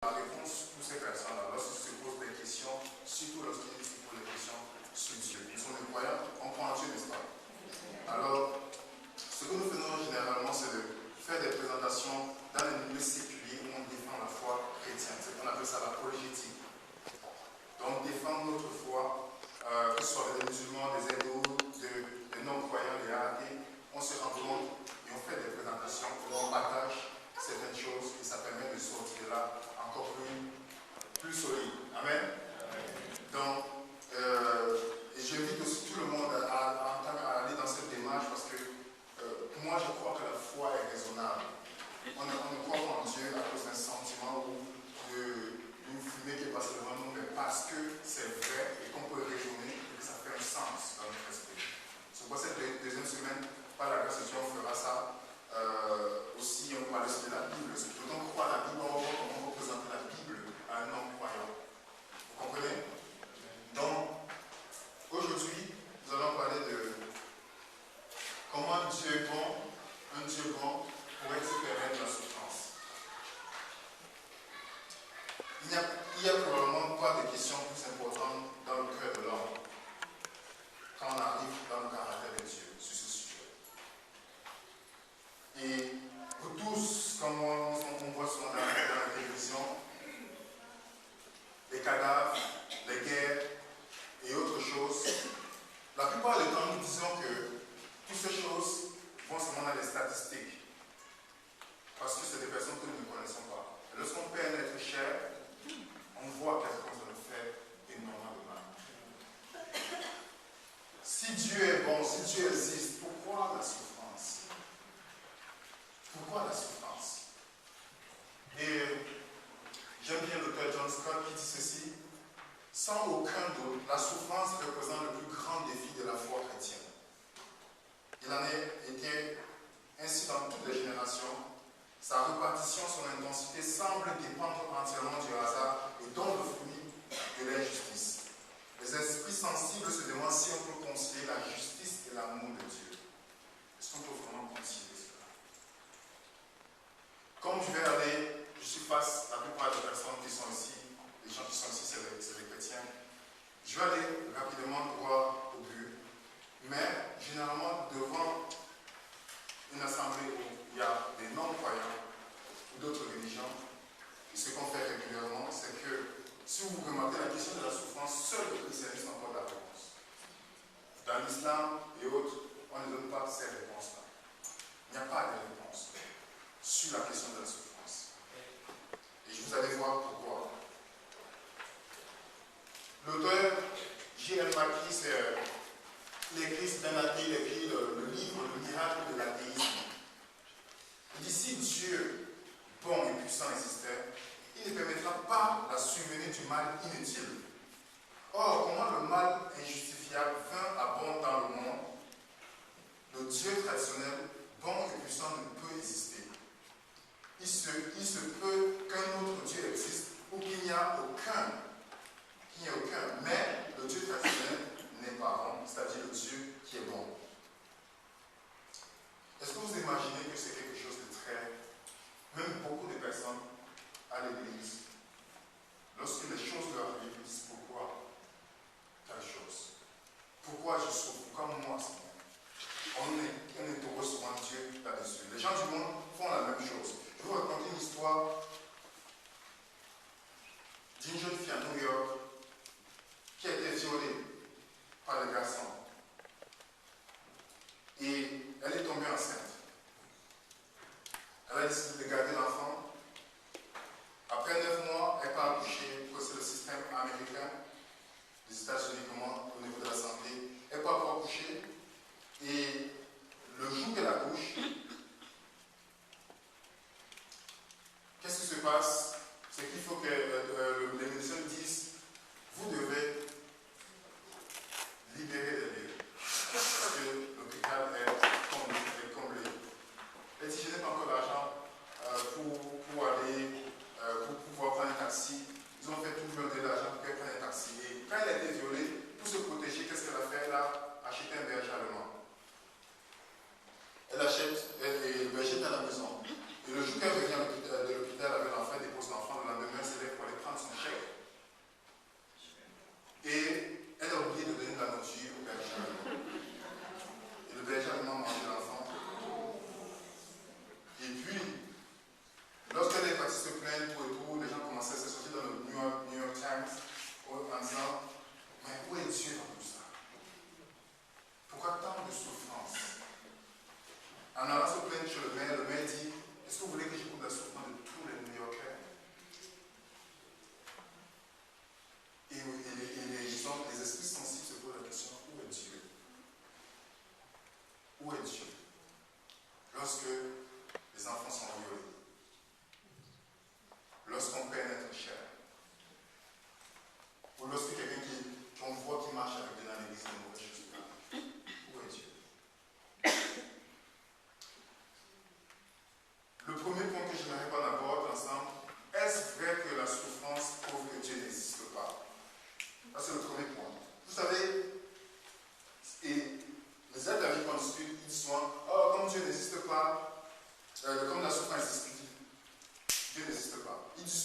la réponse pour ces personnes-là, lorsqu'ils se posent des questions, surtout lorsqu'ils se posent des questions sur Dieu. Ils sont des croyants, on croit en Dieu, n'est-ce pas? Alors, ce que nous faisons généralement, c'est de faire des présentations dans les milieux séculiers où on défend la foi chrétienne. C'est qu'on appelle ça l'apologétique. Donc, défendre notre foi, que ce soit des musulmans, des hindous, des non-croyants, des athées, on se rencontre et on fait des présentations où on partage certaines choses et ça permet de sortir de là encore plus solide. Amen. Donc, et j'invite aussi tout le monde à aller dans cette démarche parce que moi je crois que la foi est raisonnable. On ne croit pas en Dieu à cause d'un sentiment ou d'une fumée qui est passée devant nous, mais parce que c'est vrai et qu'on peut raisonner et que ça fait un sens dans notre esprit. C'est pour cette deuxième semaine, par la grâce de Dieu, on fera ça. Aussi, on parle aussi de la Bible. Quand on croit à la Bible, on voit comment représenter la Bible à un non-croyant. Vous comprenez? Donc, aujourd'hui, nous allons parler de comment Dieu est bon, un Dieu bon pourrait se permettre la souffrance. Il n'y a probablement pas de questions plus importantes dans le cœur de l'homme quand on arrive dans le caractère de Dieu sur ce sujet. Et vous tous, comme on voit souvent dans la télévision, les cadavres, les guerres et autres choses, la plupart du temps, nous disons que toutes ces choses vont seulement dans les statistiques. Parce que c'est des personnes que nous ne connaissons pas. Et lorsqu'on perd un être cher, on voit à quel point ça nous fait énormément de mal. Si Dieu est bon, si Dieu existe, pourquoi la souffrance? Pourquoi la souffrance? Et j'aime bien l'auteur John Scott qui dit ceci: sans aucun doute, la souffrance représente le plus grand défi de la foi chrétienne. Il en est été ainsi dans toutes les générations. Sa répartition, son intensité semble dépendre entièrement du hasard et dont le fruit de l'injustice. Les esprits sensibles se demandent si on peut concilier la justice et l'amour de Dieu. Est-ce qu'on peut vraiment concilier cela? Comme je suis face à la plupart des personnes qui sont ici, les gens qui sont ici, c'est les chrétiens. Je vais aller rapidement droit au but, mais généralement devant une assemblée où il y a des non-croyants ou d'autres religions, et ce qu'on fait régulièrement, c'est que si vous remarquez la question de la souffrance, seul le christianisme apporte la réponse. Dans l'islam et autres, on ne donne pas ces réponses-là. Il n'y a pas de réponse sur la question de la souffrance. Et je vous allez voir pourquoi. L'auteur J.L. Mackie, il écrit le livre Le miracle de l'athéisme. Il dit: si Dieu, bon et puissant, existait, il ne permettra pas la survenue du mal inutile. Or, comment le mal injustifiable vint à bon dans le monde, le Dieu traditionnel, bon et puissant, ne peut exister. Il se peut qu'un autre Dieu existe ou qu'il n'y a aucun. Mais le Dieu traditionnel n'est pas bon, c'est-à-dire le Dieu qui est bon. Est-ce que vous imaginez que c'est quelque chose de très... Même beaucoup de personnes à l'église, lorsque les choses leur arrivent, ils disent: pourquoi telle chose? Pourquoi je souffre? Pourquoi moi, Seigneur? On interroge souvent Dieu là-dessus. Les gens du monde font la même chose. Je vais vous raconter une histoire d'une jeune fille à New York qui a été violée par des garçons. Et elle est tombée enceinte. Elle a décidé de garder l'enfant. Après 9 mois, elle part accoucher, parce que c'est le système américain des États-Unis, comment au niveau de la santé. Elle part pour accoucher. Et le jour qu'elle accouche, qu'est-ce qui se passe? C'est qu'il faut que les médecins disent: vous devez libérer les lieux. Parce que l'hôpital est comblé. Elle dit: je n'ai pas encore l'argent pour pouvoir prendre un taxi. Ils ont fait tout le monde de l'argent pour qu'elle prenne un taxi. Et quand elle a été violée, pour se protéger, qu'est-ce qu'elle a fait? Elle a acheté un berger allemand. Elle achète, et le berger est à la maison. Et le jour qu'elle revient de l'hôpital avec l'enfant, elle dépose l'enfant, le lendemain, c'est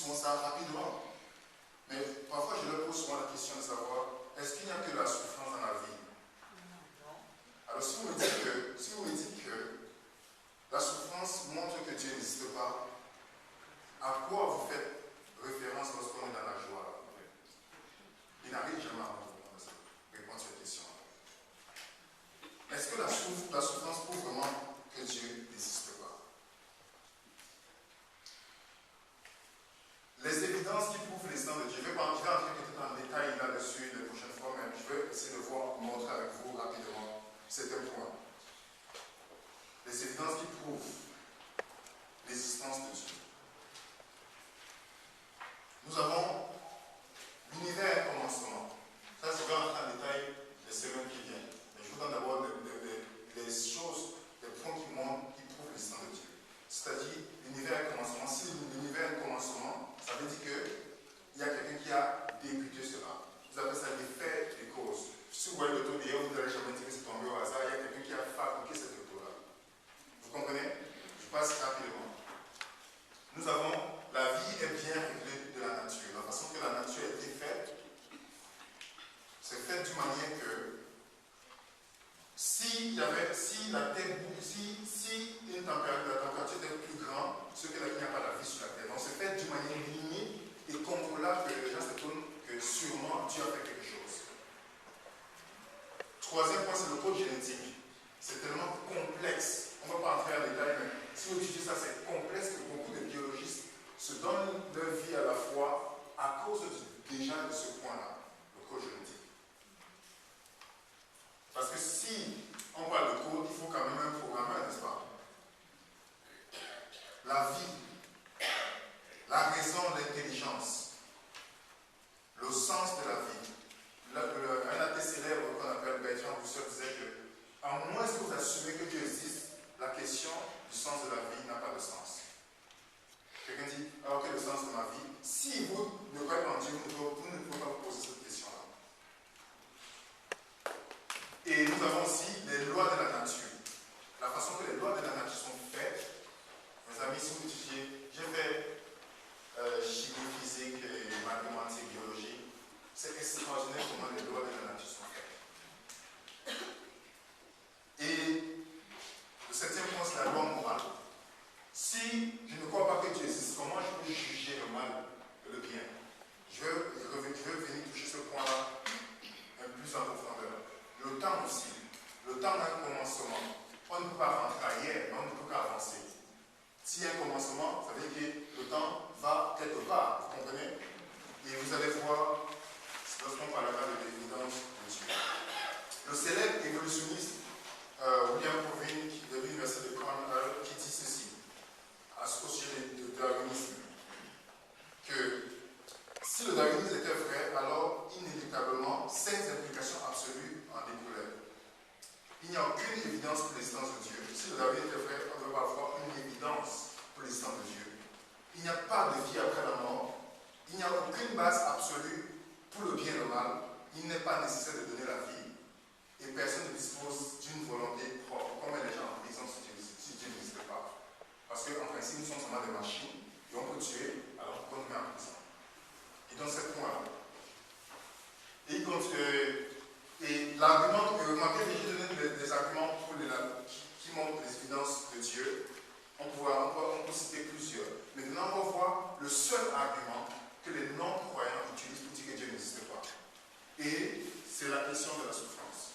souvent ça rapidement. Mais parfois, je leur pose souvent la question de savoir, est-ce qu'il n'y a que la souffrance dans la vie? Alors, si vous me dites que la souffrance montre que Dieu n'existe pas, à quoi vous faites référence lorsqu'on est dans la joie? Il n'arrive jamais à répondre à cette question. Est-ce que la souffrance prouve vraiment que Dieu n'existe pas? Les évidences qui prouvent l'existence de Dieu, je vais entrer peut-être en détail là-dessus les prochaines fois, mais je vais essayer de montrer avec vous rapidement certains points. Les évidences qui prouvent l'existence de Dieu. Nous avons l'univers commencement. Ça, je vais entrer en détail les semaines qui viennent. Mais je vous donne d'abord les choses, les points qui prouvent l'existence de Dieu. C'est-à-dire, l'univers commencement. Si l'univers commencement, ça veut dire qu'il y a quelqu'un qui a débuté cela. Vous appelez ça l'effet des causes. Si vous voyez l'auto d'ailleurs, vous n'allez jamais dire que c'est tombé au hasard. Il y a quelqu'un qui a fabriqué cette auto-là. Vous comprenez? Je passe rapidement. Nous avons, la vie est bien réglée de la nature. La façon que la nature a été faite, c'est fait d'une manière que si la Terre bouge, si la température était plus grande, ce qu'il n'y a pas la vie sur la Terre. Donc c'est fait d'une manière lignée et contrôlable que les gens s'étonnent que sûrement Dieu a fait quelque chose. Troisième point, c'est le code génétique. C'est tellement complexe. On ne va pas entrer en détail, mais si vous étudiez ça, c'est complexe que beaucoup de biologistes se donnent leur vie à la fois à cause déjà de ce point-là, le code génétique. Parce que si on parle de code, il faut quand même un programmeur, n'est-ce pas? La vie, la raison, l'intelligence, le sens de la vie. Un athée célèbre qu'on appelle Bertrand Russell disait que, à moins que vous assumez que Dieu existe, la question du sens de la vie n'a pas de sens. Quelqu'un dit, alors quel est le sens de ma vie? Si vous ne croyez pas en Dieu, vous ne pouvez pas vous poser cette question-là. Et nous avons aussi les lois de la nature. La façon que les lois de la nature sont faites, mes amis, si vous étudiez, j'ai fait chimie, physique, mathématiques, biologie. C'est extraordinaire comment les lois de la nature sont faites. Et le septième point, c'est la loi morale. Si je ne crois pas que Dieu existe, comment je peux juger le mal et le bien? Je veux venir toucher ce point-là un peu plus en profondeur. Le temps aussi. Le temps a un commencement. On ne peut pas rentrer ailleurs, mais on ne peut qu'avancer. S'il y a un commencement, ça veut dire que le temps va quelque part. Vous comprenez? Et vous allez voir, lorsqu'on parlera de l'évidence de Dieu. Le célèbre évolutionniste William Provine de l'université de Cornell qui dit ceci, au sujet du darwinisme, que si le darwinisme était vrai, alors inéluctablement, 5 implications absolues en découleraient. Il n'y a aucune évidence pour l'existence de Dieu. Si le darwinisme était vrai, on ne doit pas avoir une évidence pour l'existence de Dieu. Il n'y a pas de vie après la mort. Il n'y a aucune base absolue pour le bien et le mal. Il n'est pas nécessaire de donner la vie. Et personne ne dispose d'une volonté propre. Comme les gens en prison si Dieu n'existe pas. Parce qu'en principe, nous sommes seulement des machines et on peut tuer alors qu'on nous met en prison. Et donc, c'est point-là. Et l'argument, remarquez, j'ai donné des arguments qui montrent les évidences de Dieu. On peut citer plusieurs. Maintenant, on va voir le seul argument que les non-croyants utilisent pour dire que Dieu n'existe pas. Et c'est la question de la souffrance.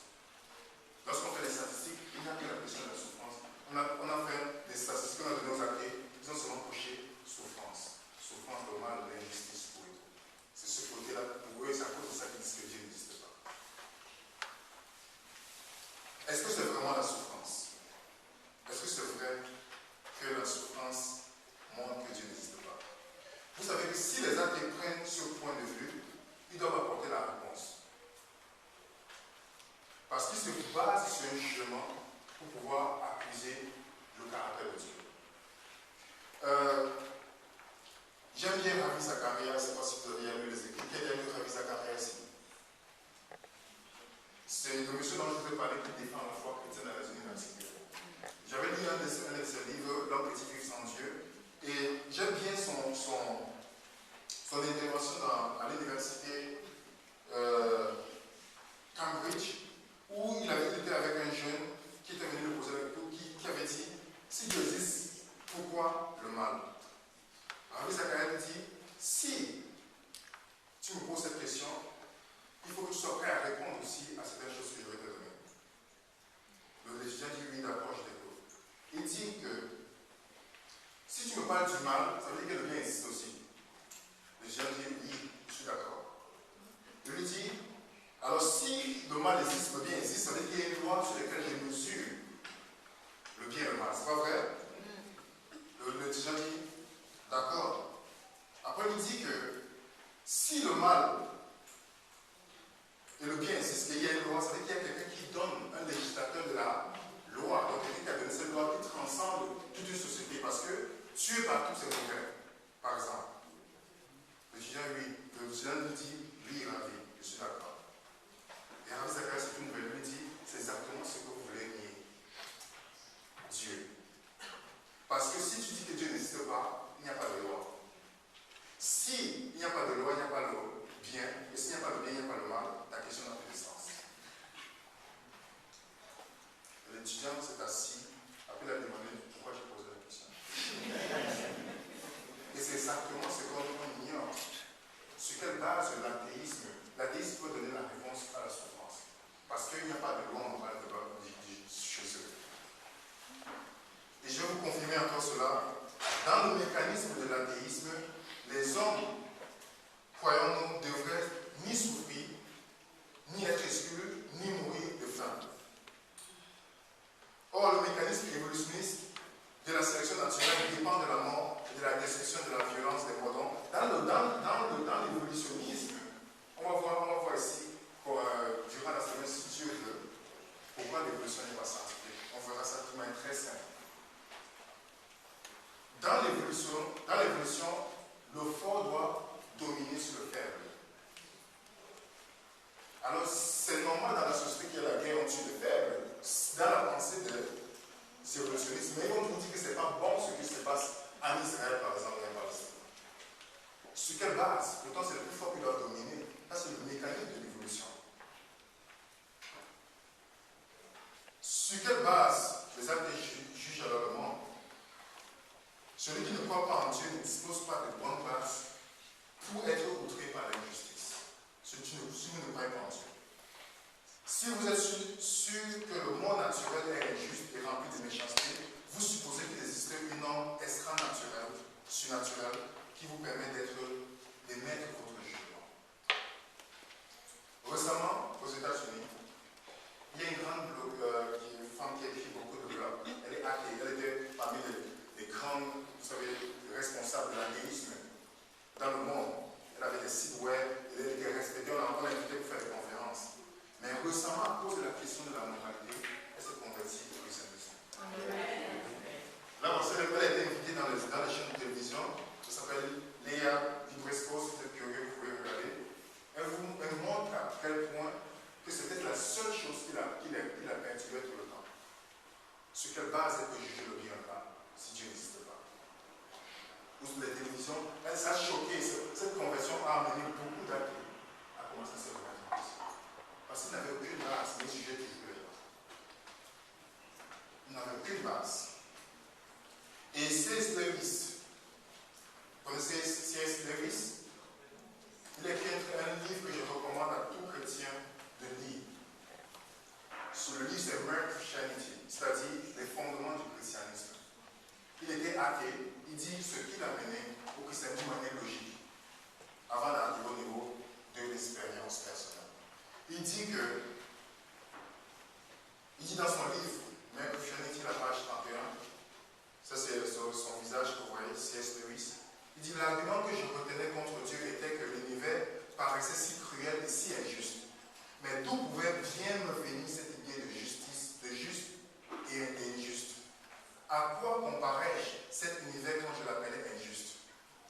Lorsqu'on fait les statistiques, il n'y a que la question de la souffrance. On a fait des statistiques, on a donné aux athées, ils ont seulement couché souffrance. Souffrance, le mal, l'injustice pour eux. C'est ce côté-là, pour eux, c'est à cause de ça qu'ils disent que Dieu n'existe pas. Est-ce que c'est vraiment la souffrance? Est-ce que c'est vrai que la souffrance montre que Dieu n'existe pas? Vous savez que si les athées prennent ce point de vue, ils doivent apporter la réponse. son intervention à l'université Cambridge, où il était avec un jeune qui était venu le poser avec tout, qui avait dit, si Dieu existe, pourquoi le mal? Rabbi Zacharias dit, si tu me poses cette question, il faut que tu sois prêt à répondre aussi à certaines choses que je vais te donner. Le étudiant dit, oui, d'accord, je t'écoute. Il dit que si tu me parles du mal, ça veut dire que le bien existe aussi. L'étudiant dit, oui, je suis d'accord. Il lui dit, alors si le mal existe, le bien existe, ça veut dire qu'il y a une loi sur laquelle je mesure le bien et le mal. C'est pas vrai? L'étudiant dit, d'accord. Après, il dit que si le mal et le bien existent, qu'il y a une loi, ça veut dire qu'il y a quelqu'un qui donne, un législateur de la loi, donc quelqu'un qui a donné cette loi qui transcende toute une société, parce que tuer partout c'est mauvais, par exemple. L'étudiant lui dit, oui, Ravi, je suis d'accord. Et Rabbi Zacharias, c'est une nouvelle, lui dit, c'est exactement ce que vous voulez nier. Dieu. Parce que si tu dis que Dieu n'existe pas, il n'y a pas de loi. S'il n'y a pas de loi, il n'y a pas le bien, et s'il n'y a pas le bien, il n'y a pas le mal, ta question n'a plus de sens. L'étudiant s'est assis, après il a demandé pourquoi j'ai posé la question. Et c'est exactement ce qu'on ignore. Sur quelle base l'athéisme peut donner la réponse à la souffrance. Parce qu'il n'y a pas de loi morale chez eux. Et je vais vous confirmer encore cela. Dans le mécanisme de l'athéisme, les hommes, croyons-nous, devraient ni souffrir, ni être exclus, ni mourir de faim. Or, le mécanisme évolutionniste de la sélection naturelle dépend de la mort et de la destruction de la violence des mots. Dans l'évolutionnisme, on va voir ici, durant la semaine, si Dieu veut, pourquoi l'évolution n'est pas scientifique. On verra ça d'une manière très simple. Dans l'évolution, le fort doit dominer sur le faible. Alors, c'est normal dans la société qu'il y a la guerre, on tue le faible. Dans la pensée des évolutionnistes, mais ils vont nous dire que ce n'est pas bon ce qui se passe en Israël, par exemple, en Palestine. Sur quelle base? Pourtant, c'est le plus fort qui doit dominer. Ça, c'est le mécanisme de l'évolution. Sur quelle base les athées jugent alors le monde? Celui qui ne croit pas en Dieu ne dispose pas de bonne place pour être outré par l'injustice. Si vous ne croyez pas en Dieu. Si vous êtes sûr que le monde naturel est injuste et rempli de méchanceté, vous supposez qu'il existe une norme extra-naturelle, surnaturelle, qui vous permet d'émettre votre jugement. Récemment, aux États-Unis, il y a une femme qui a écrit beaucoup de blogs. Elle est athée. Elle était parmi les grandes, vous savez, responsables de l'athéisme dans le monde. Elle avait des sites web, elle était respectée, on l'a encore invitée pour faire des conférences. Mais récemment, à cause de la question de la moralité, elle s'est convertie au christianisme. Là, elle a été invitée dans les chaînes de télévision. Ça s'appelle Léa Vibresco, si vous êtes curieux, vous pouvez regarder. Elle montre à quel point que c'était la seule chose qu'il a perturbée tout le temps. Sur quelle base elle peut juger le bien ou pas, si Dieu n'existe pas. Ou sur les télévisions, elle s'est choquée. Cette conversion a amené beaucoup d'athées à commencer à se remettre en question. Parce qu'il n'avait aucune base, mais sujet toujours les gens. Il n'avait aucune base. Et C.S. Lewis, vous connaissez C.S. Lewis? Il a écrit un livre que je recommande à tout chrétien de lire. Sur le livre, c'est Mere Christianity, c'est-à-dire les fondements du christianisme. Il était athée, il dit ce qui l'a mené au christianisme de manière logique, avant d'arriver au niveau de l'expérience personnelle. Il dit dans son livre, Mere Christianity, la page 31, ça c'est son visage que vous voyez, C.S. Lewis. Il dit, l'argument que je retenais contre Dieu était que l'univers paraissait si cruel et si injuste. Mais d'où pouvait bien me venir cette idée de justice, de juste et d'injuste? À quoi comparais-je cet univers quand je l'appelais injuste?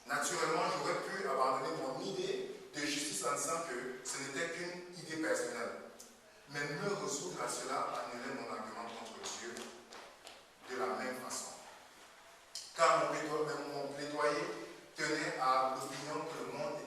Naturellement, j'aurais pu abandonner mon idée de justice en disant que ce n'était qu'une idée personnelle. Mais me résoudre à cela annulait mon argument contre Dieu de la même façon. Car mon plaidoyer tenait à l'opinion que le monde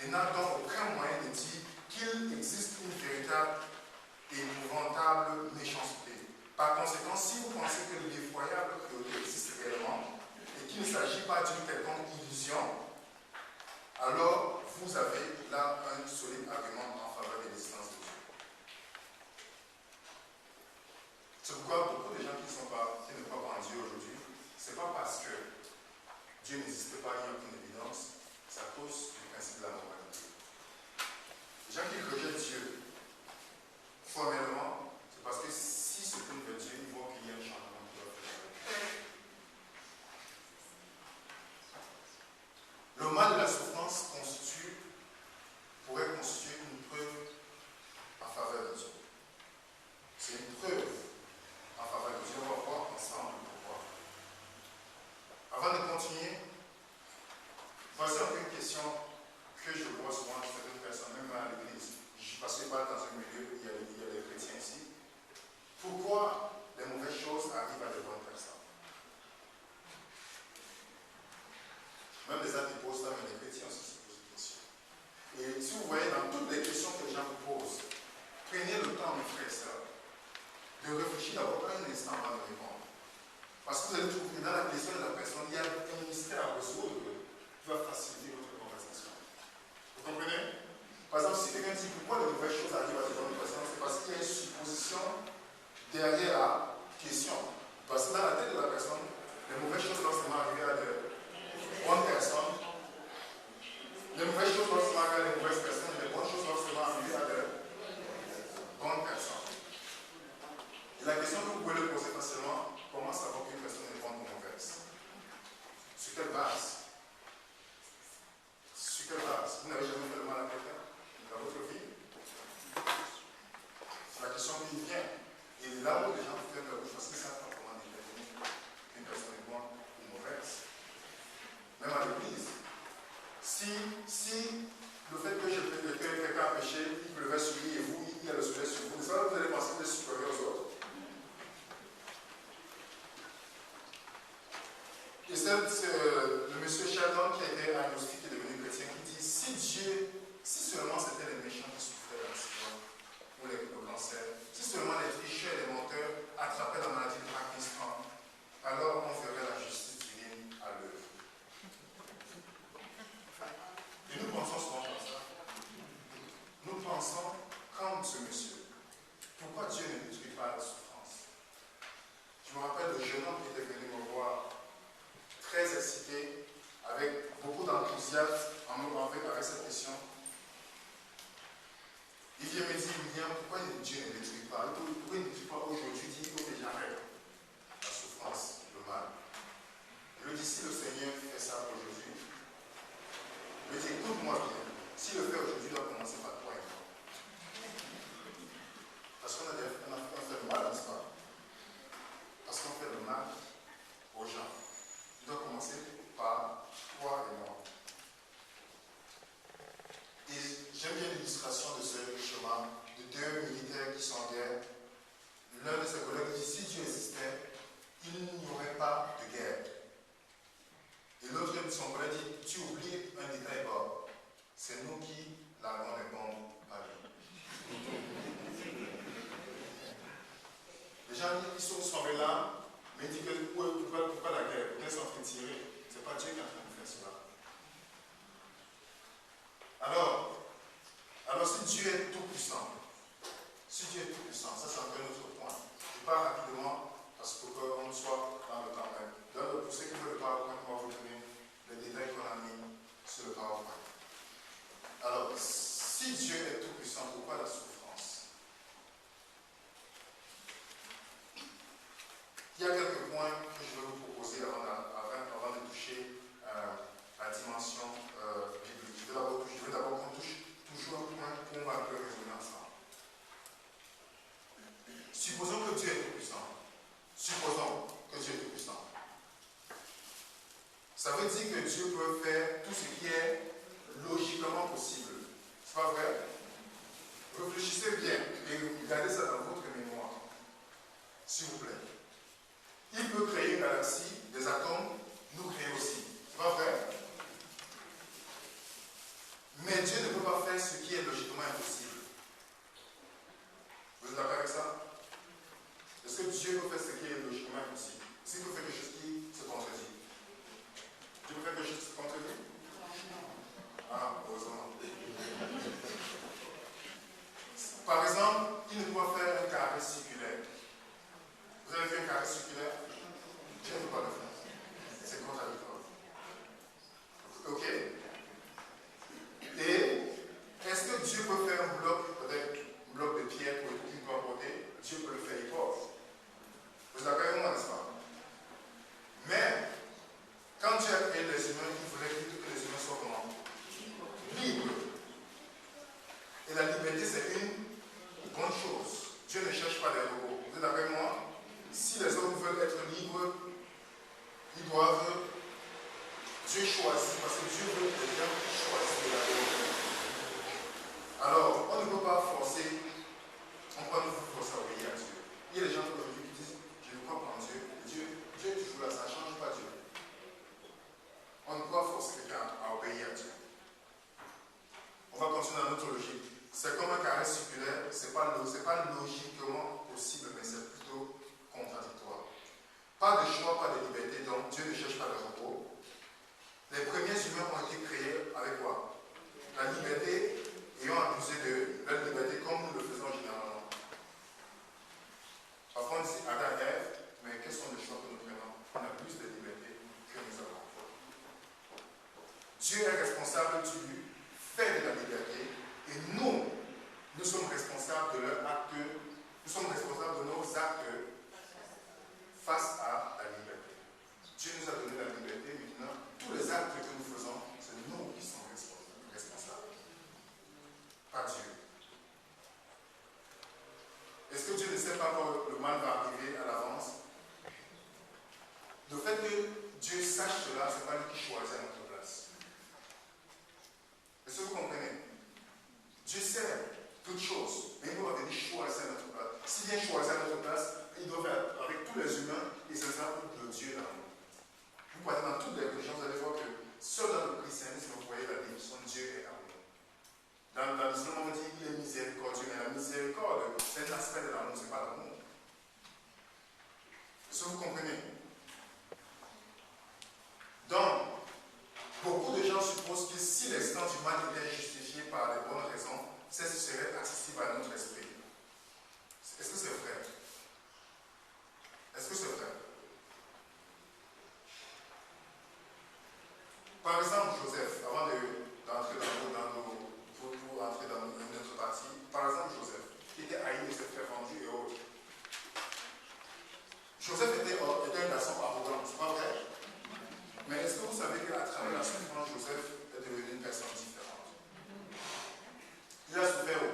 et n'a donc aucun moyen de dire qu'il existe une véritable et épouvantable méchanceté. Par conséquent, si vous pensez que l'effroyable cruauté existe réellement et qu'il ne s'agit pas d'une quelconque illusion, alors vous avez là un solide argument en faveur de l'existence de Dieu. C'est pourquoi beaucoup de gens qui ne croient pas en Dieu aujourd'hui, ce n'est pas parce que Dieu n'existe pas, il n'y a aucune évidence, c'est à cause du principe de la moralité. Les gens qui rejettent Dieu, formellement, c'est parce que s'ils se tournent vers Dieu, ils voient qu'il y a un changement qui doit faire. Le mal et la souffrance pourrait constituer une preuve en faveur de Dieu. C'est une preuve en faveur de Dieu. On va voir ensemble pourquoi. Avant de continuer, voici un peu une question que je vois souvent de certaines personnes, même à l'église. Parce que pas dans un milieu où il y a des chrétiens ici. Pourquoi les mauvaises choses arrivent à des bonnes personnes? Même les antipostes, mais les chrétiens aussi se posent des questions. Et si vous voyez dans toutes les questions que les gens vous posent, prenez le temps, mes frères et sœurs, de réfléchir d'abord un instant avant de répondre. Parce que vous allez trouver dans la question de la personne, il y a un mystère à résoudre qui va faciliter votre conversation. Vous comprenez? Par exemple, si quelqu'un dit pourquoi les mauvaises choses arrivent à des bonnes personnes, c'est parce qu'il y a une supposition derrière la question. Parce que dans la tête de la personne, les mauvaises choses doivent seulement arriver à des bonnes personnes. Les mauvaises choses doivent seulement arriver à des mauvaises personnes, et les bonnes choses doivent seulement arriver à des bonnes personnes. Et la question que vous pouvez le poser facilement, comment savoir qu'une personne est bonne ou mauvaise? Sur quelle base? Sur quelle base? Vous n'avez jamais fait le mal à quelqu'un dans votre vie? C'est la question qui vient. Et là où les gens ferment la bouche parce qu'ils ne savent pas comment déterminer qu'une personne est bonne ou mauvaise. Même à l'église. Si le fait que quelqu'un a péché, il pleuvait sur lui et vous, il y a le soleil sur vous, ça vous allez penser que vous êtes supérieur aux autres. Et c'est le monsieur Sheldon qui a été agnostique et devenu chrétien qui dit si seulement c'était les méchants qui souffraient d'accident ou le cancer, si seulement les tricheurs et les menteurs attrapaient la maladie de Parkinson, alors on verrait la justice divine à l'œuvre. Et nous pensons souvent comme ça. Nous pensons comme ce monsieur. Pourquoi Dieu ne détruit pas la souffrance? Je me rappelle le jeune homme qui était venu me voir très excité, avec beaucoup d'enthousiasme avec cette question. Il vient me dire, William, pourquoi Dieu ne détruit pas? Pourquoi il ne détruit pas aujourd'hui? Il dit, il faut que j'arrête la souffrance, le mal. Je lui dis, si le Seigneur fait ça aujourd'hui, je lui dis, écoute-moi bien, s'il le fait aujourd'hui, il doit commencer par toi et moi. Parce qu'on a fait le mal, n'est-ce pas? Parce qu'on fait le mal aux gens. Il doit commencer par toi et moi. Et j'aime bien l'illustration de ce chemin de deux militaires qui sont en guerre. L'un de ses collègues dit, si Dieu existait, il n'y aurait pas de guerre. Et l'autre de son collègue dit, tu oublies un détail bas. C'est nous qui larguons les bombes à lui. Les gens qui sont là, mais ils disent pourquoi la guerre? Pourquoi ils sont en train de tirer? Ce n'est pas Dieu qui est en train de faire cela. Alors si Dieu est tout puissant, ça c'est un autre point. Je pars rapidement parce qu'on soit dans le temps même. Pour ceux qui veulent le PowerPoint, on va vous donner les détails qu'on a mis sur le PowerPoint. Alors, si Dieu est tout puissant, pourquoi la souffrance? Il y a quelques points que je vais vous proposer avant de toucher la dimension biblique. Je veux d'abord qu'on touche toujours un point qu'on va un peu raisonner ensemble. Supposons que Dieu est tout puissant. Ça veut dire que Dieu peut faire tout ce qui est logiquement possible. C'est pas vrai? Réfléchissez bien et gardez ça dans votre mémoire. S'il vous plaît. Il peut créer une galaxie, des atomes, nous créer aussi. C'est pas vrai? Mais Dieu ne peut pas faire ce qui est logiquement impossible. Vous êtes d'accord avec ça? Est-ce que Dieu peut faire ce qui est logiquement impossible? Est-ce qu'il peut faire quelque chose qui se contredit? Dieu peut faire quelque chose qui se contredit? Ah, heureusement. Par exemple, il ne peut pas faire un carré circulaire. Vous avez vu un carré circulaire? Dieu ne peut pas le faire. C'est contradictoire. Ok? Et est-ce que Dieu peut faire un bloc, peut-être un bloc de pierre pour qu'il peut emporter? Dieu peut le faire, il peut. Vous êtes d'accord avec moi, n'est-ce pas? Mais, quand Dieu a créé les humains, il voulait que les humains soient comment? Libres. Et la liberté, c'est une bonne chose. Dieu ne cherche pas des robots. Vous êtes d'accord avec moi? Si les hommes veulent être libres, ils doivent. Dieu choisit, parce que Dieu veut que les gens choisissent la liberté. Alors, on ne peut pas forcer, on ne peut pas nous forcer à obéir à Dieu. Il y a des gens aujourd'hui qui disent, je ne crois pas en Dieu. Dieu est toujours là, ça ne change pas Dieu. On ne peut pas forcer quelqu'un à obéir à Dieu. On va continuer dans notre logique. C'est comme un carré circulaire, ce n'est pas logiquement possible, mais c'est plutôt contradictoire. Pas de choix, pas de liberté, donc Dieu ne cherche pas de repos. Les premiers humains ont été créés avec quoi? La liberté, ayant abusé de leur liberté comme nous le faisons généralement. Parfois on dit Adam et Ève, mais quels sont les choix que nous prenons? On a plus de liberté que nous avons. Dieu est responsable du fait de la liberté et nous sommes responsables de leurs actes, nous sommes responsables de nos actes face à la liberté. Dieu nous a donné la liberté, maintenant, tous les actes que nous faisons, c'est nous qui sommes responsables. Pas Dieu. Est-ce que Dieu ne sait pas quand le mal va arriver à l'avance? Le fait que Dieu sache cela, ce n'est pas lui qui choisit à notre place. Est-ce que vous comprenez? Dieu sait toutes choses, mais il doit venir choisir à notre place. S'il vient choisir à notre place, il doit faire avec tous les humains, et c'est ça le Dieu dans nous. Vous voyez dans toutes les religions, vous allez voir que seul dans le christianisme, vous voyez la définition de Dieu est amour. Dans l'islam, on dit qu'il est miséricordieux, mais la miséricorde, c'est un aspect de l'amour, ce n'est pas l'amour. Est-ce que vous comprenez? Donc, beaucoup de gens supposent que si l'existence du mal était justifiée par les bonnes raisons, celle-ci serait accessible à notre esprit. Est-ce que c'est vrai? Est-ce que c'est vrai? Par exemple, Joseph, avant d'entrer pour entrer dans notre partie, par exemple, Joseph, qui était haï de ses frères vendus et autres. Joseph était un garçon arrogant, c'est pas vrai? Mais est-ce que vous savez qu'à travers la souffrance, Joseph est devenu une personne différente? Il a souffert où?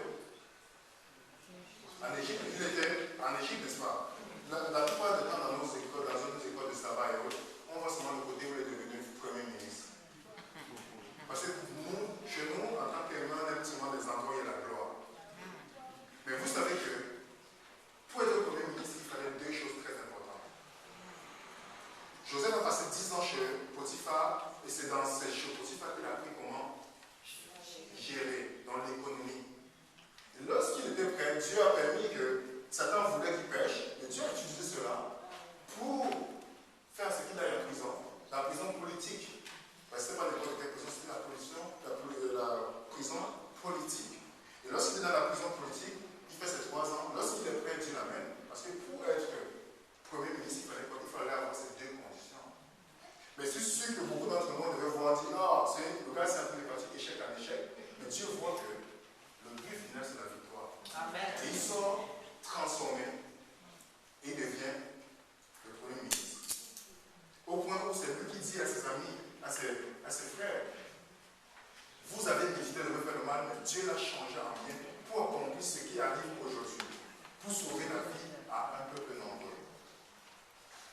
En Égypte. Il était en Égypte, n'est-ce pas? La plupart du temps, dans nos écoles de sabbat et autres, on voit seulement le côté où il est devenu premier ministre. Parce que nous, chez nous, en tant qu'humains, on aime seulement des endroits où il y a la gloire. Mais vous savez que pour être premier ministre, il fallait deux choses très importantes. Joseph a passé 10 ans chez Potiphar, et c'est dans chez Potiphar qu'il a appris comment gérer dans l'économie. Et lorsqu'il était prêt, Dieu a permis que Satan voulait qu'il pêche, et Dieu a utilisé cela pour faire ce qu'il a en prison. La prison politique. Ce n'est pas n'importe quelle prison, c'était la prison politique. Et lorsqu'il est dans la prison politique, il fait ses 3 ans. Lorsqu'il est prêt, Dieu l'amène. Parce que pour être premier ministre, il fallait avoir ces deux conditions. Mais c'est sûr que beaucoup d'entre nous devaient voir dire, le gars c'est un peu parti échec en échec. Mais Dieu voit que le but final c'est la victoire. Amen. Et il sort transformé et il devient le premier ministre. Au point où c'est lui qui dit à ses amis, à ses frères, vous avez décidé de me faire le mal, mais Dieu l'a changé en bien pour accomplir ce qui arrive aujourd'hui, pour sauver la vie à un peuple nombreux.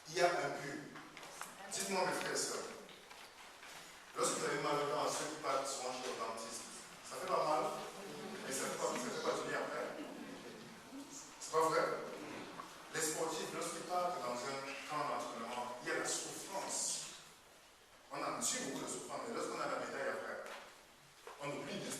Il y a un but. Dites-moi mes frères et sœurs, lorsque vous avez mal au dent, ceux qui partent souvent chez le dentiste, ça fait pas mal, mais ça fait pas du bien après. C'est pas vrai? Les sportifs, lorsqu'ils partent dans un camp d'entraînement, il y a la souffrance. On a reçu beaucoup de souffrance, mais lorsqu'on a la médaille après, on oublie de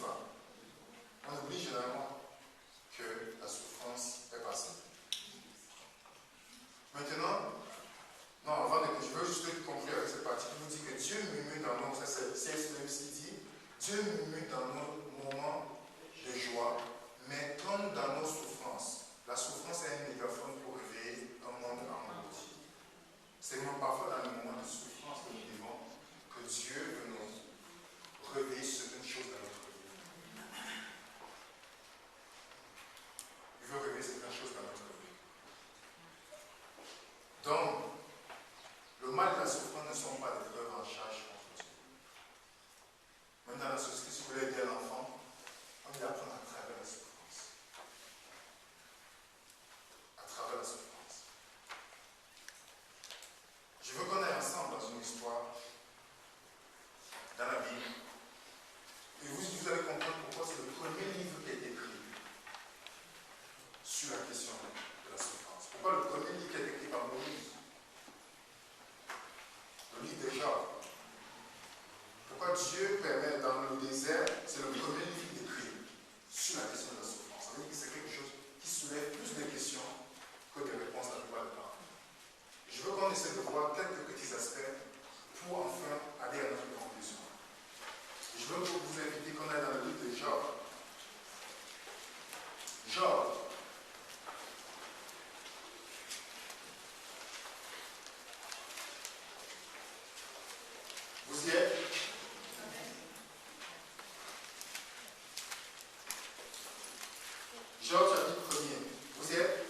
Job chapitre 1er. Vous y êtes?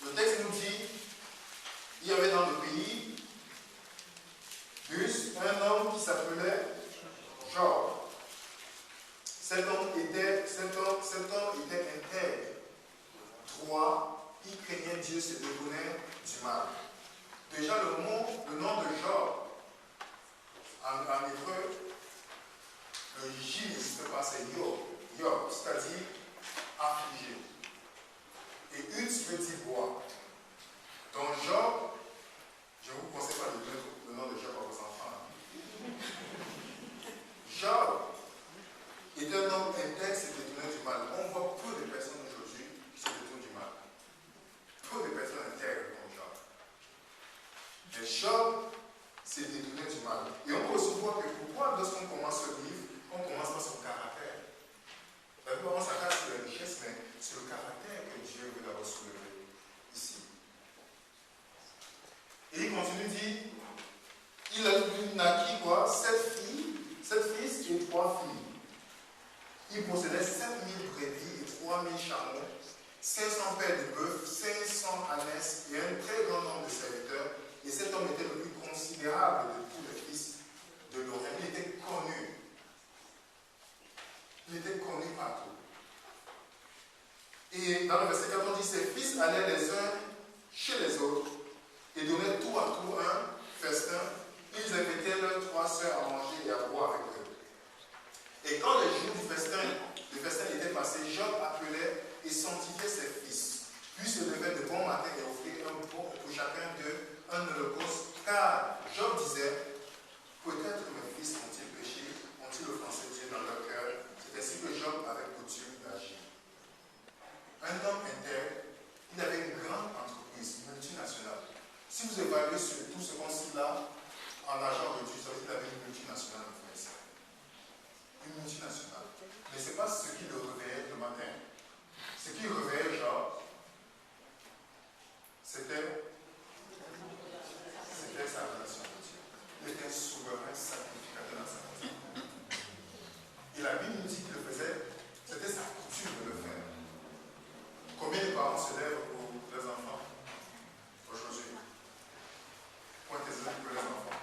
Le texte nous dit, il y avait dans le pays un homme qui s'appelait Job. Cet homme était intègre, droit, il craignait Dieu, se détournait du mal. Déjà le nom de Job, en hébreu, le J n'existe pas, c'est Yob, c'est-à-dire affligé. Et Uts veut dire bois. Donc Job, je ne vous conseille pas de donner le nom de Job à vos enfants. Job est un homme intègre, se détournait du mal. On voit peu de personnes aujourd'hui qui se détournent du mal. Peu de personnes intègres comme Job. Mais Job s'est détourné du mal. Et on peut aussi voir que pourquoi lorsqu'on commence le livre, on commence par son caractère. D'abord, on s'attache sur la richesse, mais c'est le caractère que Dieu veut d'abord soulever ici. Et il continue, dit, il naquit quoi? 7 fils et 3 filles. Il possédait 7000 brebis et 3000 chameaux, 500 paires de bœufs, 500 ânesses et un très grand nombre de serviteurs. Et cet homme était le plus considérable de tous les fils de l'Orient. Il était connu. Il était connu partout. Et dans le verset 4, on dit, ses fils allaient les uns chez les autres et donnaient tout à tout un festin. Ils invitaient leurs 3 sœurs à manger et à boire avec eux. Et quand le jour du festin était passé, Job appelait et sanctifiait ses fils. Puis se levait de bon matin et offrait pour chacun d'eux un holocauste. Car Job disait, peut-être mes fils ont-ils péché, ont-ils offensé Dieu dans leur cœur. C'est ainsi que Job avait coutume d'agir. Un homme intègre, il avait une grande entreprise multinationale. Si vous évaluez sur tout ce qu'on cite là, en argent de Dieu, ça veut dire qu'il avait une multinationale en France. Une multinationale. Mais ce n'est pas ce qui le réveillait le matin. Ce qui réveillait Job, c'était sa relation avec Dieu. Il était un souverain sacrificateur dans sa maison. Et la Bible nous dit qu'il le faisait, c'était sa coutume de le faire. Combien de parents se lèvent pour leurs enfants aujourd'hui? Pointez les pour leurs enfants.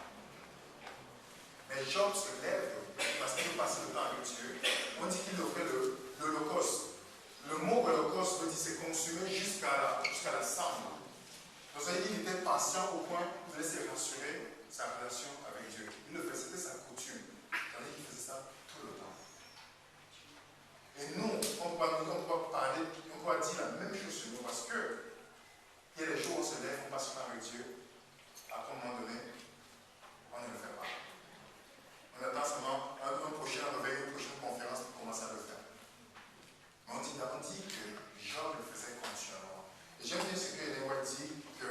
Mais Job se lève parce qu'il passe le temps avec Dieu. On dit qu'il offrait l'holocauste. Le mot holocauste veut dire c'est consumé jusqu'à la cendre. Donc ça veut dire qu'il était patient au point de laisser rassurer sa relation avec Dieu. Il le faisait, c'était sa coutume. C'est-à-dire qu'il faisait ça tout le temps. Et nous, on peut parler, on peut dire la même chose sur nous parce que il y a des jours où on se lève, on passe le temps avec Dieu. À un moment donné, on ne le fait pas. On attend seulement un prochain réveil, une prochaine conférence pour commencer à le faire. Mais on dit que Job le faisait continuellement. Et j'aime bien ce que Ellen White dit, que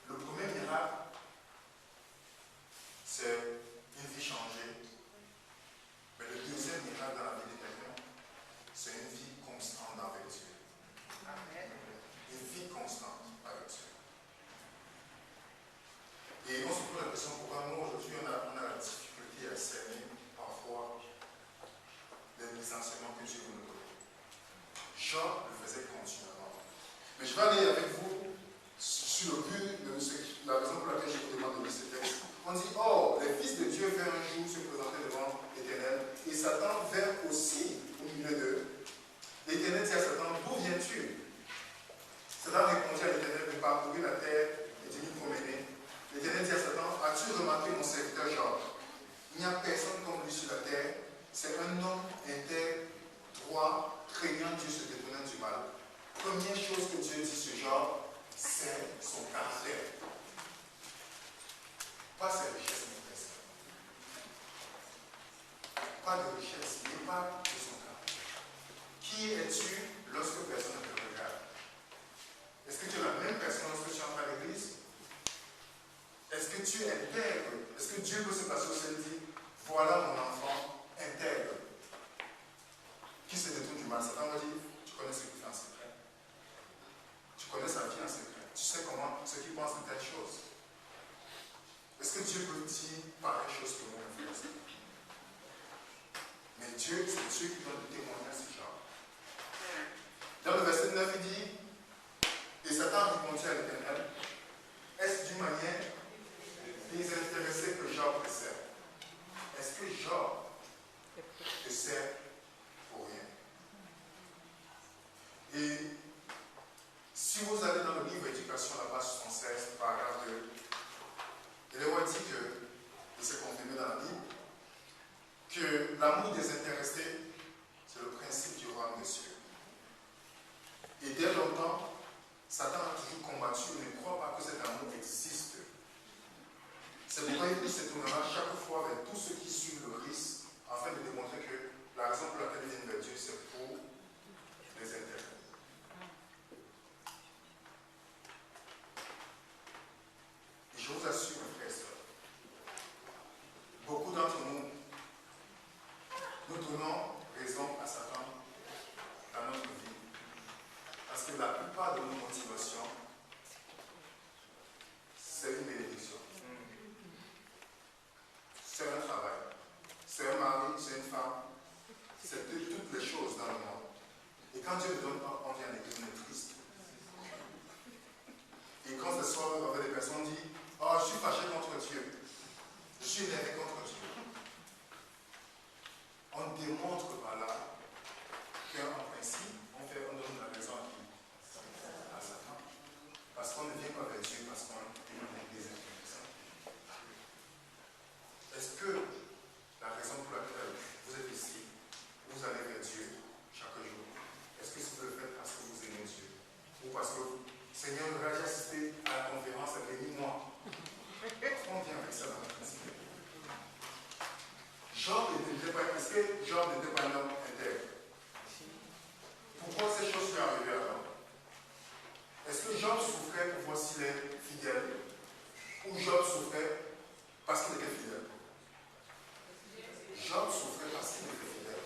le premier miracle, c'est une vie changée. Mais le deuxième miracle dans la vie de quelqu'un, c'est une vie constante avec Dieu. Amen. Une vie constante avec Dieu. Et on se pose la question pourquoi nous, aujourd'hui, on a la difficulté à cerner parfois les enseignements que Dieu nous donne. Job le faisait continuellement. Mais je vais aller avec vous sur le but de la raison pour laquelle je vous demande de lire ce texte. On dit, oh, les fils de Dieu vinrent un jour se présenter devant l'Éternel, et Satan vint aussi au milieu d'eux. L'Éternel dit à Satan, d'où viens-tu? Satan répondit à l'Éternel de parcourir la terre et de nous promener. L'Éternel dit à Satan, as-tu remarqué mon serviteur Job? Il n'y a personne comme lui sur la terre. C'est un homme intègre, droit, craignant Dieu, se détournant du mal. Première chose que Dieu dit sur Job, c'est son caractère. Pas ses richesses, mon frère. Pas de richesse, mais pas de son caractère. Qui es-tu lorsque personne ne te regarde? Est-ce que tu es la même personne lorsque tu entres à l'église? Est-ce que tu es intègre? Est-ce que Dieu peut se passer au ciel et dire, voilà mon enfant intègre, qui se détourne du mal? Satan va dire, tu connais ce qu'il fait en secret. Tu connais sa vie en secret. Tu sais comment, ce qu'il pense de telle chose. Est-ce que Dieu peut dire pareille chose que moi, mon frère? Dieu, c'est Dieu qui donne le témoignage de Job. Dans le verset 9, il dit, et Satan répondit à l'Éternel, est-ce d'une manière désintéressée que Job te sert? Est-ce que Job te sert pour rien? Et si vous allez dans le livre Éducation, la page 76, paragraphe 2, il est dit que, et c'est confirmé dans la Bible, que l'amour désintéressé, c'est le principe du royaume des cieux. Et dès longtemps, Satan a toujours combattu et ne croit pas que cet amour existe. C'est pourquoi il se tournera chaque fois vers tous ceux qui suivent le Christ, afin de démontrer que la raison pour laquelle ils viennent vers Dieu, c'est pour les intérêts. Et je vous assure, mes frères et sœurs, beaucoup d'entre nous, nous donnons raison à Satan dans notre vie. Parce que la plupart de nos motivations, c'est une bénédiction. C'est un travail, c'est un mari, c'est une femme, c'est toutes les choses dans le monde. Et quand Dieu ne donne pas, on vient à l'église, on est triste. Et quand ce soir, avec des personnes disent, oh, je suis fâché contre Dieu, je suis énervé contre Dieu. On démontre par là qu'en principe, on donne la raison à qui? À Satan. Parce qu'on ne vient pas vers Dieu, parce qu'on est désintéressé. Est-ce que la raison pour laquelle vous êtes ici, vous allez vers Dieu chaque jour, est-ce que vous le faites parce que vous aimez Dieu? Ou parce que, Seigneur, je vais assister à la conférence, bénis-moi. On vient avec ça dans la principe. Job n'était pas, est-ce que Job n'était pas un homme intègre? Pourquoi ces choses sont arrivées alors? Est-ce que Job souffrait pour voir s'il est fidèle? Ou Job souffrait parce qu'il était fidèle? Job souffrait parce qu'il était fidèle.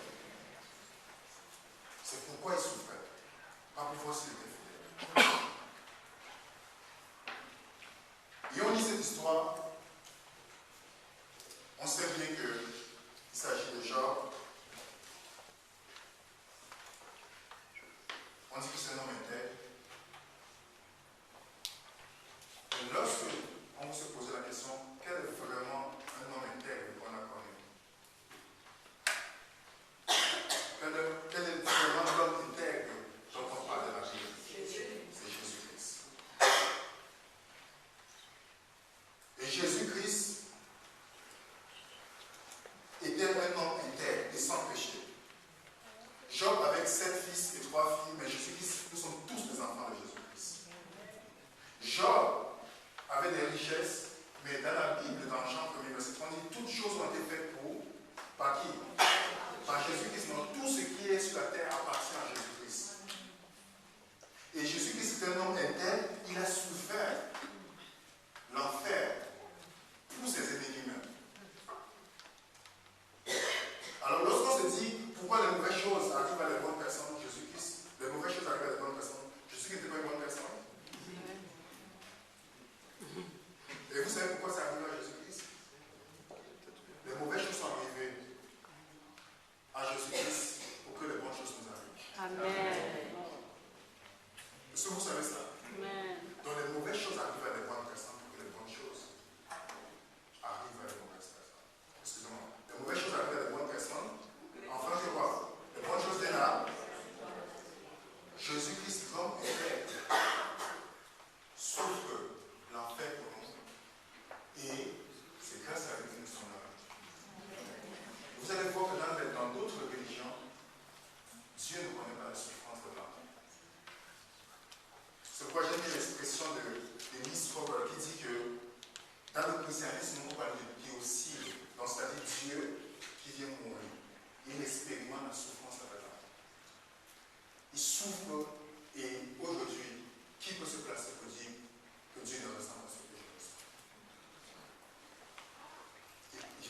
C'est pourquoi il souffrait. Pas pour voir s'il était fidèle. Et on lit cette histoire, on sait bien qu'il s'agit de Job. On dit que c'est un homme intègre. Et lorsque on se pose la question, quel est vraiment un homme intègre qu'on a connu? Quel est vraiment l'homme intègre dont on parle de la Bible? C'est Jésus-Christ. Et Jésus-Christ était un homme intègre et sans péché. Job avec 7 fils et 3 filles, mais Jésus-Christ, nous sommes tous des enfants de Jésus-Christ. Job avait des richesses, mais dans la Bible, dans Jean 1er verset 30, on dit toutes choses ont été faites pour, par qui? Par Jésus-Christ. Donc tout ce qui est sur la terre appartient à Jésus-Christ. Et Jésus-Christ est un homme intègre, il a souffert l'enfer pour ses ennemis même. Alors lorsqu'on se dit pourquoi les mauvaises choses arrivent à les bonnes personnes, Jésus-Christ, les mauvaises choses arrivent à les bonnes personnes, Jésus-Christ n'était pas une bonne personne. Et vous savez pourquoi ça arrive à Jésus-Christ? Les mauvaises choses sont arrivées à Jésus-Christ pour que les bonnes choses nous arrivent. Amen. Est-ce que vous savez ça? Amen. Donc les mauvaises choses arrivent à les bonnes personnes pour que les bonnes choses arrivent à les mauvaises personnes. Excusez-moi. Les mauvaises choses arrivent à les bonnes personnes. Enfin, que quoi? Les bonnes choses viennent à Jésus-Christ, l'homme intègre, souffre l'enfer pour nous. Et c'est grâce à lui que nous sommes là. Vous allez voir que dans d'autres religions, Dieu ne connaît pas la souffrance de l'homme. C'est pourquoi j'aime l'expression de Miss Fowler qui dit que dans le christianisme, on parle de théocide, donc c'est-à-dire Dieu qui vient mourir. Il expérimente la souffrance avec l'homme. Il souffre et aujourd'hui, qui peut se placer pour dire que Dieu ne ressent pas ce que je ressens?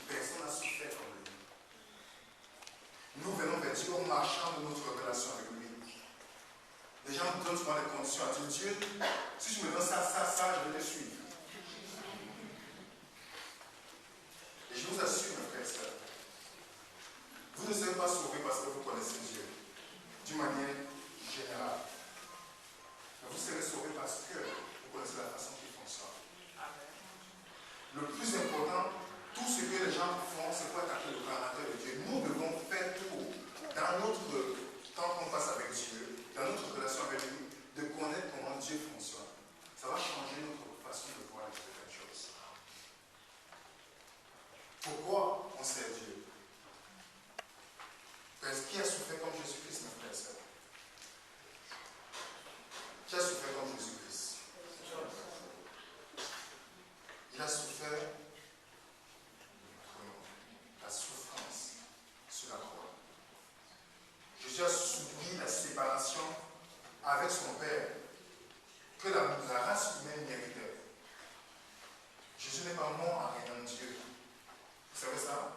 Personne n'a souffert comme lui. Nous venons vers Dieu en marchant de notre relation avec lui. Les gens nous donnent souvent des conditions à dire Dieu, si je me donne ça, je vais te suivre. Et je vous assure, mes frères et sœurs, vous ne serez pas sauvés Pourquoi on sert Dieu? Qui a souffert comme Jésus-Christ, mes frères et sœurs? Qui a souffert comme Jésus-Christ? Il a souffert la souffrance sur la croix. Jésus a subi la séparation avec son Père que la race humaine méritait. Jésus n'est pas mort en règnant Dieu. Vous savez ça?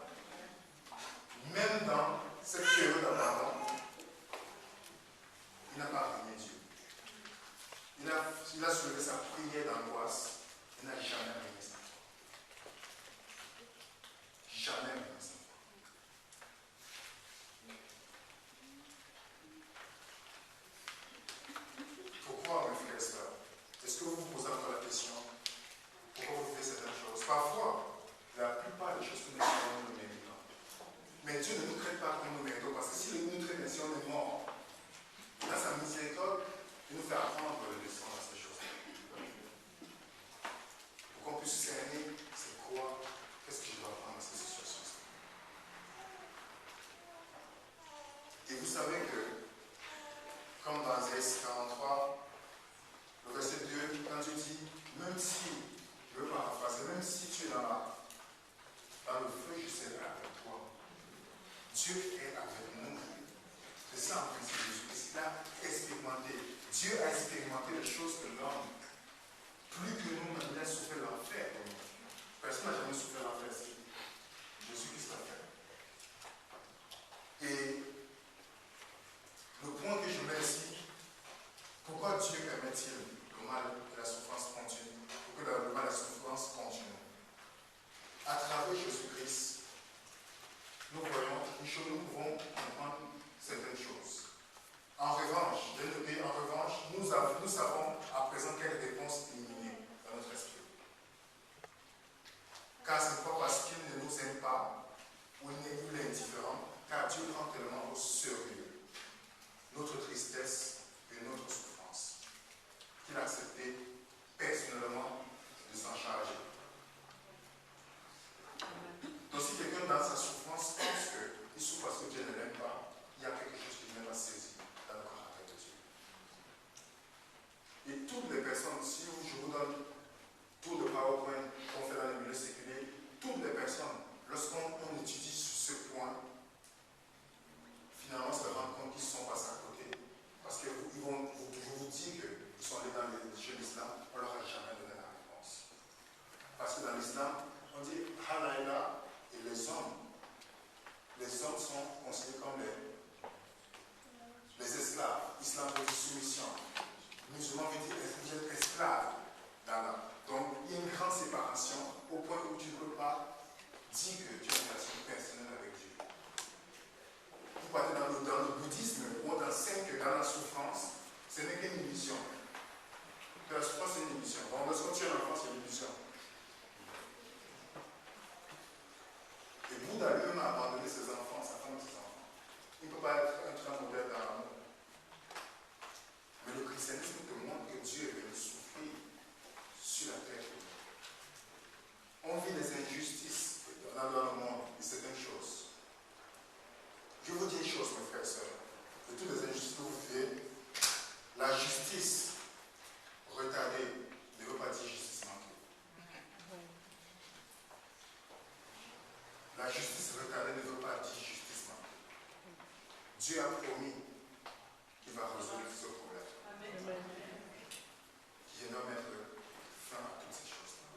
Même dans cette période d'abandon, il n'a pas régné Dieu. Il a soulevé sa prière d'angoisse. Il n'a jamais régné sa foi. Jamais régné sa foi. Pourquoi, mes frères et sœurs? Est-ce que vous vous posez encore la question? Pourquoi vous faites certaines choses? Parfois, la plupart des choses que nous faisons, nous le méritons. Mais Dieu ne nous traite pas comme nous méritons, parce que s'il nous traite ainsi, on est mort. Dans sa miséricorde, il nous fait apprendre le leçon dans ces choses. Pour qu'on puisse cerner, c'est quoi? Qu'est-ce que je dois apprendre dans ces situations? Et vous savez que, comme dans Isaïe 43, le verset 2, quand Dieu dit, même si, je veux paraphraser, même si tu es dans le feu, je serai avec toi. Dieu est avec nous. C'est ça en principe Jésus-Christ. Il a expérimenté. Dieu a expérimenté les choses que l'homme, plus que nous, il a souffert l'enfer pour nous. Personne n'a jamais souffert l'enfer ici. Jésus-Christ l'a fait. Et le point que je mets ici, pourquoi Dieu permet-il le mal et la souffrance continue? Pour que le mal et la souffrance continuent. À travers Jésus-Christ, nous voyons une chose, nous pouvons comprendre certaines choses. En revanche, nous savons à présent quelle réponse éliminer dans notre esprit. Car ce n'est pas parce qu'il ne nous aime pas ou il est indifférent, car Dieu prend tellement au sérieux notre tristesse et notre souffrance, qu'il a accepté personnellement de s'en charger. Donc si quelqu'un dans sa souffrance pense qu'il souffre parce que Dieu ne l'aime pas, il y a quelque chose qui n'est pas saisi dans le caractère de Dieu. Et toutes les personnes, si je vous donne tout le PowerPoint qu'on fait dans les milieux séculiers, toutes les personnes, lorsqu'on étudie sur ce point, finalement se rendent compte qu'ils sont passés à côté. Parce qu'ils vont toujours vous dire qu'ils sont allés dans les jeux d'islam, on ne leur a jamais donné la réponse. Parce que dans l'islam, on dit Halaïla et les hommes sont considérés comme les esclaves. Islam veut dire soumission. Musulman veut dire esclave d'Allah. Donc il y a une grande séparation au point où tu ne peux pas dire que tu as une relation personnelle avec Dieu. Vous partez dans le bouddhisme, où on enseigne que dans la souffrance, ce n'est qu'une illusion. Que la souffrance c'est une illusion. Donc lorsqu'on tue un enfant, c'est une illusion. Et Bouddha lui-même a abandonné ses enfants, sa femme et ses enfants. Il ne peut pas être un très modèle dans l'amour. Mais le christianisme te montre que Dieu est venu souffrir sur la terre. On vit des injustices dans le monde, et certaines choses. Je vous dis une chose, mes frères et sœurs. De toutes les injustices que vous vivez, la justice retardée ne veut pas dire justice manquée. La justice retardée ne veut pas dire justice manquée. Dieu a promis qu'il va résoudre ce problème. Amen. Qu'il va mettre fin à toutes ces choses-là.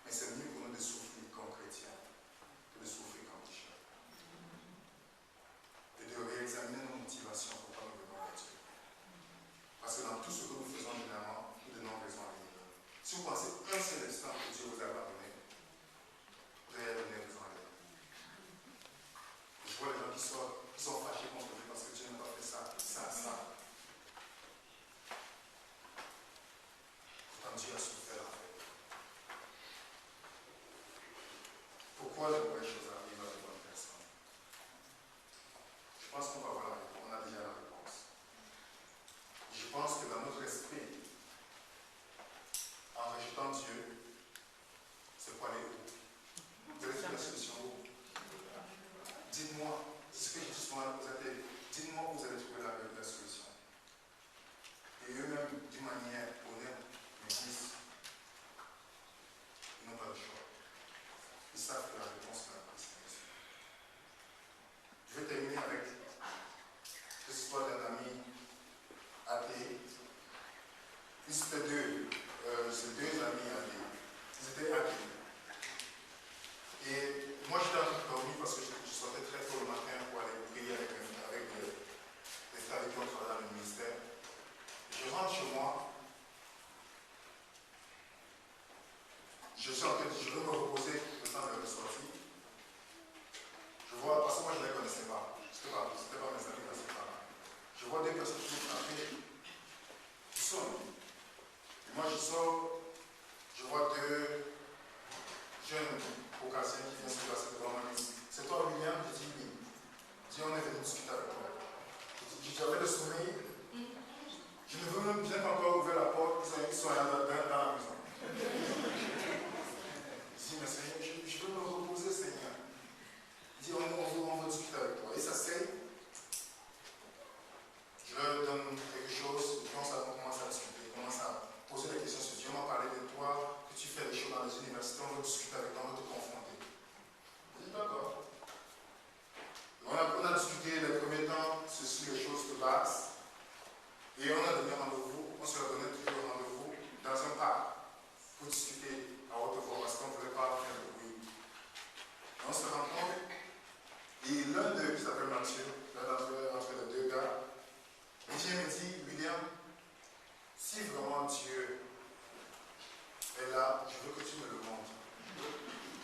Mais c'est mieux pour nous de souffrir comme chrétiens que de souffrir comme pécheurs. Et de réexaminer nos motivations pour pas nous venir à Dieu. Parce que dans tout ce que nous faisons généralement, nous donnons raison à Dieu. Si vous pensez un seul instant que Dieu vous a pardonné, vous allez donner raison à Dieu. Je vois les gens qui sont fâchés contre Dieu parce que Dieu n'a pas fait ça, ça. Pourtant Dieu a souffert en fait. Pourquoi les mauvaises choses arrivent à de bonnes personnes? Je pense qu'on va voir la réponse. On a déjà la réponse. Je pense que dans notre esprit, en rejetant Dieu, c'est pour aller où? savent que la réponse est la Seigneur. Je vais terminer avec l'histoire d'un ami athée. C'était deux amis athées. Ils étaient athées. Et moi, j'étais en train de dormir parce que je sortais très tôt le matin pour aller prier avec les frères avec qui on travaille dans le ministère. Je rentre chez moi. Je veux me reposer le temps de la sortie. Je vois, parce que moi je ne les connaissais pas. C'était pas mes amis, là, c'est pas. Je vois deux personnes qui sonnent. Et moi je sors, je vois deux jeunes caucasiens qui viennent se placer devant moi. C'est toi William? Je dis oui. Je dis on est venu discuter avec toi. J'avais le sommeil. Je ne veux même bien pas encore ouvrir la porte, ils sont allés dans la maison. Je dis, mais Seigneur, je veux me reposer, Seigneur. Il dit, on veut discuter avec toi. Et ça s'asseye. Je leur donne quelque chose, et puis on commence à discuter, on commence à poser des questions sur Dieu. On m'a parlé de toi, que tu fais des choses dans les universités, on veut discuter avec toi, on veut te confronter. Je dis, d'accord. On a discuté les premiers temps sur les choses de base. Et on a donné rendez-vous, on se leur donnait toujours rendez-vous dans un parc pour discuter à haute voix parce qu'on ne voulait pas faire de bruit. On se rencontre et l'un d'eux, qui s'appelle Mathieu, l'un entre les deux gars, il vient me dire, William, si vraiment Dieu est là, je veux que tu me le montres.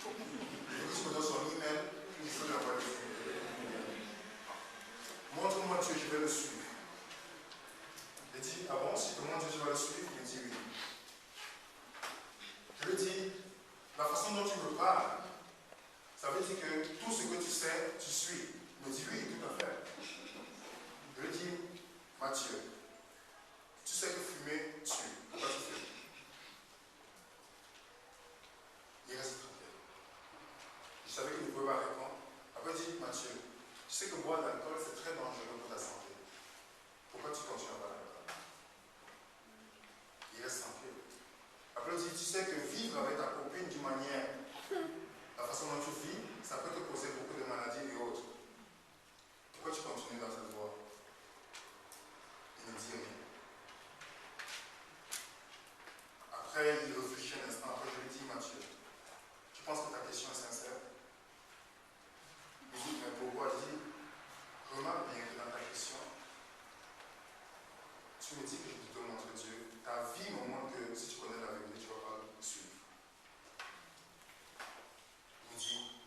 Je veux que tu me donnes son email, je veux lui envoyer des emails. Montre-moi Dieu, je vais le suivre. Il dit, ah bon, si comment Dieu va le suivre? Il dit oui. Je lui dis, la façon dont tu me parles, ça veut dire que tout ce que tu sais, tu suis. Il me dit oui, tout à fait. Je lui dis, Mathieu, tu sais que fumer tue. Pourquoi tu fumes? Il reste tranquille. Je savais qu'il ne pouvait pas répondre. Après, il dit, Mathieu, tu sais que boire de l'alcool, c'est très dangereux pour ta santé. Pourquoi tu continues à boire de l'alcool? Il reste tranquille. Après, il dit, tu sais que vivre avec ta copine d'une manière, la façon dont tu vis, ça peut te causer beaucoup de maladies et autres. Pourquoi tu continues dans cette voie? Il ne dit rien. Après, il réfléchit un instant. Après, je lui dis, Mathieu, tu penses que ta question est sincère? Il dit, mais pourquoi? Il dit, remarque bien que dans ta question, tu me dis que je te montre Dieu. Ta vie me montre que si tu connais la vérité, tu ne vas pas le suivre. Il me dit,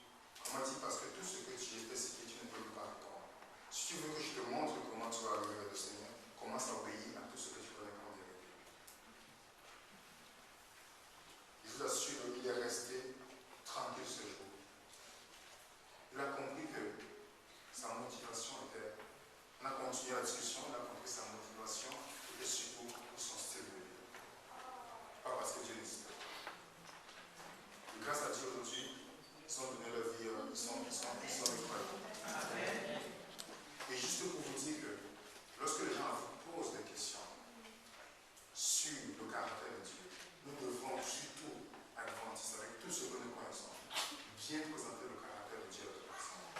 comment dit, parce que tout ce que tu es fait, tu ne peux pas répondre. Si tu veux que je te montre comment tu vas arriver vers le Seigneur, commence à obéir à tout ce que tu connais comme vérité. Je vous assure qu'il est resté tranquille ce jour. Il a compris que sa motivation était. On a continué la discussion, on a compris sa motivation et surtout pour son style de vie. Pas parce que Dieu n'existe pas. Et grâce à Dieu aujourd'hui, ils ont donné leur vie, ils sont les croyants. Et juste pour vous dire que lorsque les gens vous posent des questions sur le caractère de Dieu, nous devons surtout, adventistes, avec tout ce que nous connaissons, bien présenter le caractère de Dieu à la personne.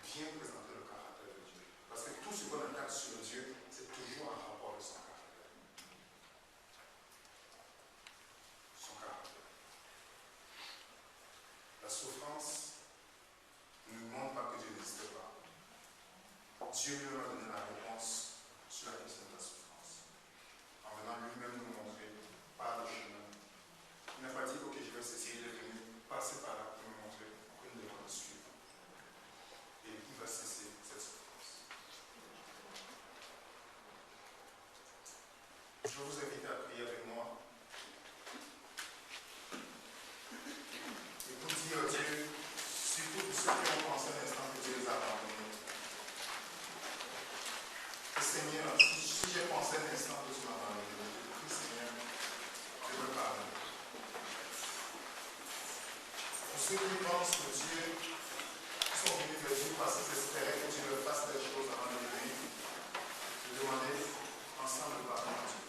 Bien présenter le caractère de Dieu. Parce que tout ce qu'on attaque sur Dieu, c'est toujours un rapport avec son caractère. Son caractère. La souffrance ne nous montre pas que Dieu n'existe pas. Dieu lui a donné la réponse sur la question de la souffrance. En venant lui-même nous montrer par le chemin. Il n'a pas dit, ok, je vais cesser, il est venu passer par là pour nous montrer que nous devons le suivre. Et il va cesser cette souffrance. Je vous invite à prier avec moi. Et pour dire à Dieu, surtout pour ceux qui ont pensé un instant que Dieu les a abandonnés. Seigneur, si j'ai pensé un instant que tu m'as abandonné, Seigneur, je veux parler. Pour ceux qui pensent que Dieu, qui sont venus vers Dieu parce qu'ils espéraient que Dieu leur fasse des choses avant de venir, je demandais ensemble le pardon à Dieu.